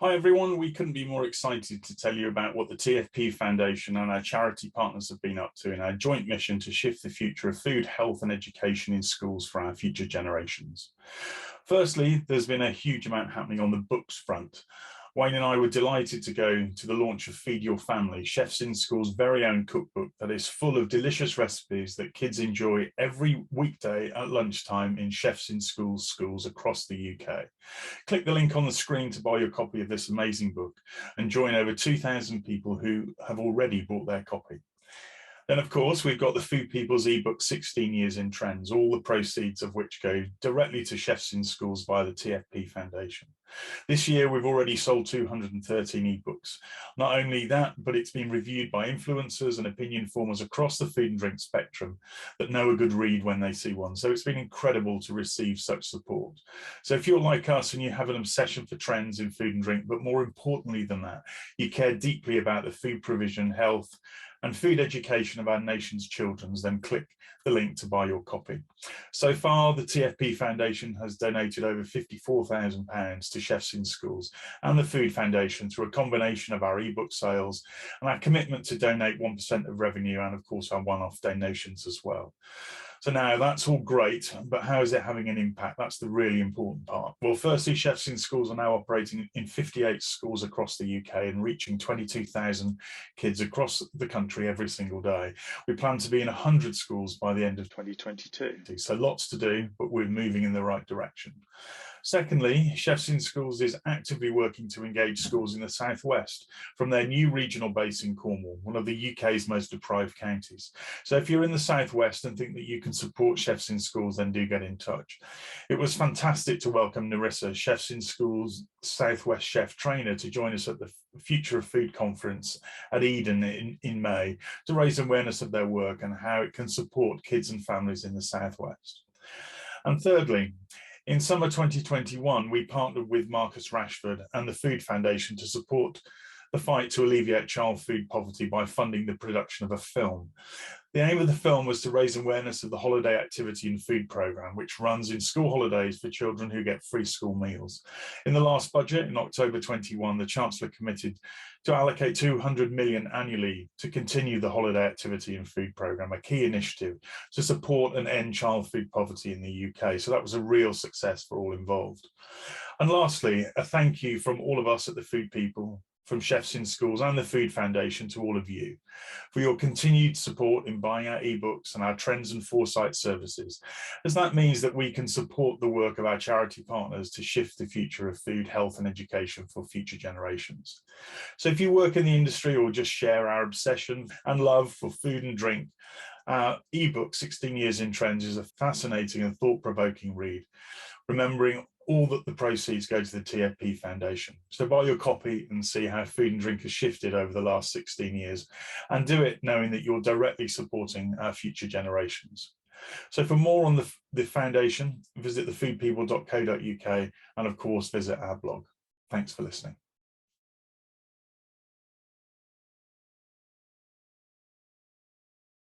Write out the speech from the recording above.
Hi everyone, we couldn't be more excited to tell you about what the TFP Foundation and our charity partners have been up to in our joint mission to shift the future of food, health and education in schools for our future generations. Firstly, there's been a huge amount happening on the books front. Wayne and I were delighted to go to the launch of Feed Your Family, Chefs in School's very own cookbook that is full of delicious recipes that kids enjoy every weekday at lunchtime in Chefs in School's schools across the UK. Click the link on the screen to buy your copy of this amazing book and join over 2,000 people who have already bought their copy. Then, of course, we've got the Food People's ebook 16 Years in Trends, all the proceeds of which go directly to Chefs in Schools via the TFP Foundation. This year, we've already sold 213 ebooks. Not only that, but it's been reviewed by influencers and opinion formers across the food and drink spectrum that know a good read when they see one. So it's been incredible to receive such support. So if you're like us and you have an obsession for trends in food and drink, but more importantly than that, you care deeply about the food provision, health, and food education of our nation's children, then click the link to buy your copy. So far, the TFP Foundation has donated over £54,000 to Chefs in Schools and the Food Foundation through a combination of our ebook sales and our commitment to donate 1% of revenue and of course our one-off donations as well. So now that's all great, but how is it having an impact? That's the really important part. Well, firstly, Chefs in Schools are now operating in 58 schools across the UK and reaching 22,000 kids across the country every single day. We plan to be in 100 schools by the end of 2022. So lots to do, but we're moving in the right direction. Secondly, Chefs in Schools is actively working to engage schools in the southwest from their new regional base in Cornwall, one of the UK's most deprived counties. So if you're in the southwest and think that you can support Chefs in Schools, then do get in touch. It was fantastic to welcome Narissa, Chefs in Schools Southwest chef trainer, to join us at the Future of Food conference at Eden in May to raise awareness of their work and how it can support kids and families in the southwest. And thirdly, in summer 2021, we partnered with Marcus Rashford and the Food Foundation to support the fight to alleviate child food poverty by funding the production of a film. The aim of the film was to raise awareness of the holiday activity and food programme, which runs in school holidays for children who get free school meals. In the last budget, in October 21, the Chancellor committed to allocate 200 million annually to continue the holiday activity and food programme, a key initiative to support and end child food poverty in the UK. So that was a real success for all involved. And lastly, a thank you from all of us at the Food People, from Chefs in Schools and the Food Foundation to all of you for your continued support in buying our ebooks and our Trends and Foresight services, as that means that we can support the work of our charity partners to shift the future of food, health and education for future generations. So if you work in the industry or just share our obsession and love for food and drink, our ebook 16 Years in Trends is a fascinating and thought-provoking read, remembering all that the proceeds go to the TFP Foundation. So buy your copy and see how food and drink has shifted over the last 16 years, and do it knowing that you're directly supporting our future generations. So for more on the foundation, visit thefoodpeople.co.uk and of course visit our blog. Thanks for listening.